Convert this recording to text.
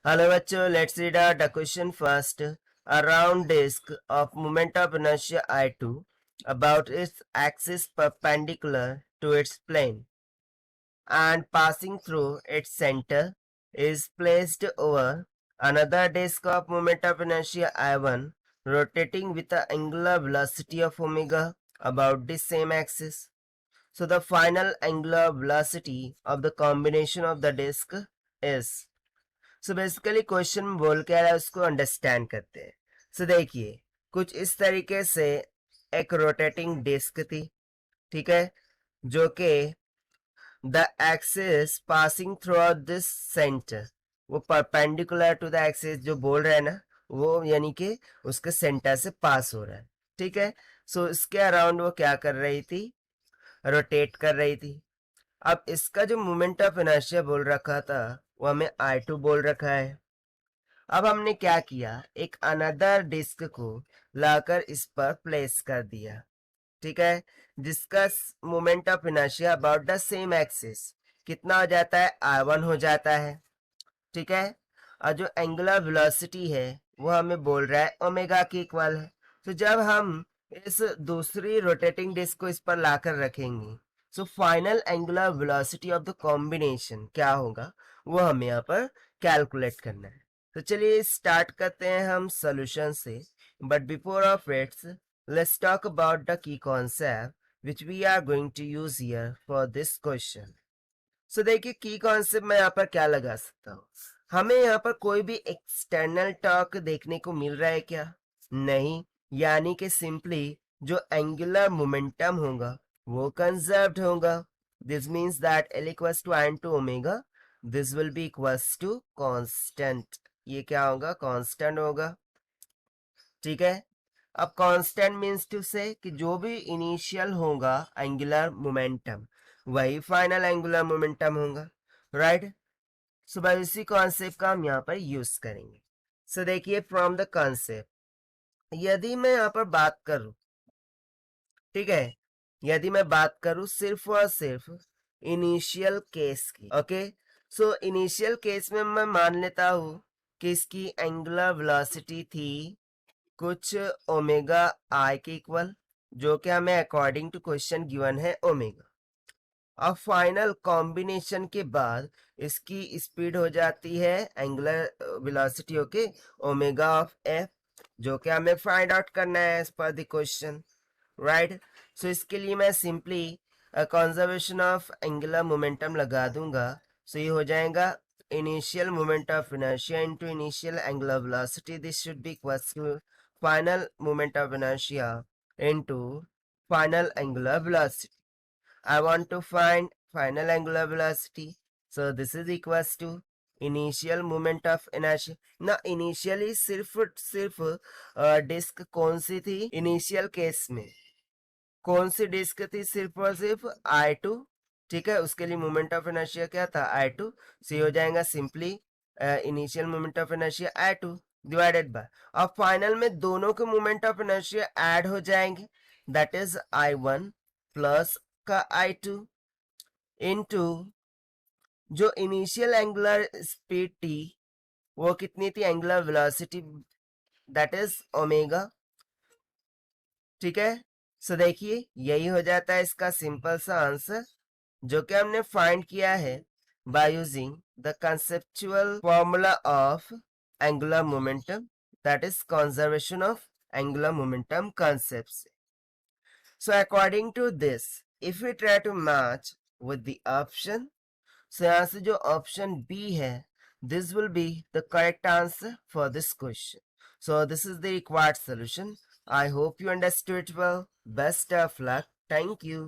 Hello बच्चों, let's read out the question first. A round disk of moment of inertia I2 about its axis perpendicular to its plane and passing through its center is placed over another disk of moment of inertia I1 rotating with the angular velocity of omega about the same axis. So the final angular velocity of the combination of the disk is. So basically question बोल के आ रहा है, उसको understand करते हैं. सो देखिए, कुछ इस तरीके से एक रोटेटिंग डिस्क थी, ठीक है, जो कि the axis passing through out this centre, वो परपेंडिकुलर टू द एक्सिस जो बोल रहे हैं ना, वो यानी कि उसके सेंटर से पास हो रहा है, ठीक है. सो इसके अराउंड वो क्या कर रही थी, रोटेट कर रही थी. अब इसका जो मोमेंट ऑफ इनर्शिया बोल रखा था वो हमें I2 बोल रखा है. अब हमने क्या किया, एक अनदर डिस्क को लाकर इस पर प्लेस कर दिया, ठीक है, जिसका moment of inertia about the same axis कितना हो जाता है, I1 हो जाता है, ठीक है. और जो एंगुलर वेलोसिटी है वो हमें बोल रहा है ओमेगा के इक्वल है. तो जब हम इस दूसरी रोटेटिंग डिस्क को इस पर लाकर रखेंगे, so final angular velocity of the combination क्या होगा वो हमें यहाँ पर कैलकुलेट करना है. तो चलिए स्टार्ट करते हैं हम सॉल्यूशन से. But before of its, let's talk about the key concept which we are going to use here for this question. So देखिए, की कॉन्सेप्ट मैं यहाँ पर क्या लगा सकता हूँ. हमें यहाँ पर कोई भी एक्सटर्नल टॉर्क देखने को मिल रहा है क्या? नहीं. यानी कि सिंपली जो एंगुलर मोमेंटम होगा वो कंजर्व्ड होगा. This means that L equals to I to omega, this will be equals to constant. ये क्या होगा, कांस्टेंट होगा, ठीक है. अब कांस्टेंट मीन्स टू से कि जो भी इनिशियल होगा एंगुलर मोमेंटम वही फाइनल एंगुलर मोमेंटम होगा, राइट. सो भाई इसी कॉन्सेप्ट का हम यहाँ पर यूज करेंगे. सो देखिए, फ्रॉम द कॉन्सेप्ट, यदि मैं यहाँ पर बात करूं, ठीक है, यदि मैं बात करूं सिर्फ और सिर्फ इनिशियल केस की, ओके. सो इनिशियल केस में मैं मान लेता हूं कि इसकी एंगुलर वेलोसिटी थी कुछ ओमेगा आई के इक्वल, जो कि हमें अकॉर्डिंग टू क्वेश्चन गिवन है ओमेगा. अब फाइनल कॉम्बिनेशन के बाद इसकी स्पीड हो जाती है angular velocity okay omega of F, जो कि हमें फाइंड आउट करना है as per the question, right. सो इसके लिए मैं simply conservation of angular momentum लगा दूंगा. सो ये हो जाएगा initial moment of inertia into initial angular velocity. This should be equal to final moment of inertia into final angular velocity. I want to find final angular velocity. So this is equals to initial moment of inertia. ना initially सिर्फ disc कौन सी थी initial case में, कौन सी disc थी, सिर्फ और सिर्फ I2, ठीक है. उसके लिए मोमेंट ऑफ इनर्शिया क्या था, I2. सी हो जाएगा simply initial moment of inertia I2 divided by, और फाइनल में दोनों के मोमेंट ऑफ इनर्शिया ऐड हो जाएंगे, दैट इज I1 प्लस का I2 इनटू जो इनिशियल एंगुलर स्पीड थी वो कितनी थी, angular velocity, that is omega, ठीक है. सो देखिए, यही हो जाता है इसका सिंपल सा आंसर, जो कि हमने फाइंड किया है by using the conceptual formula of angular momentum, that is conservation of angular momentum concepts. So according to this, if we try to match with the option, so यहाँ से जो option B है, this will be the correct answer for this question. So this is the required solution. I hope you understood it well. Best of luck. Thank you.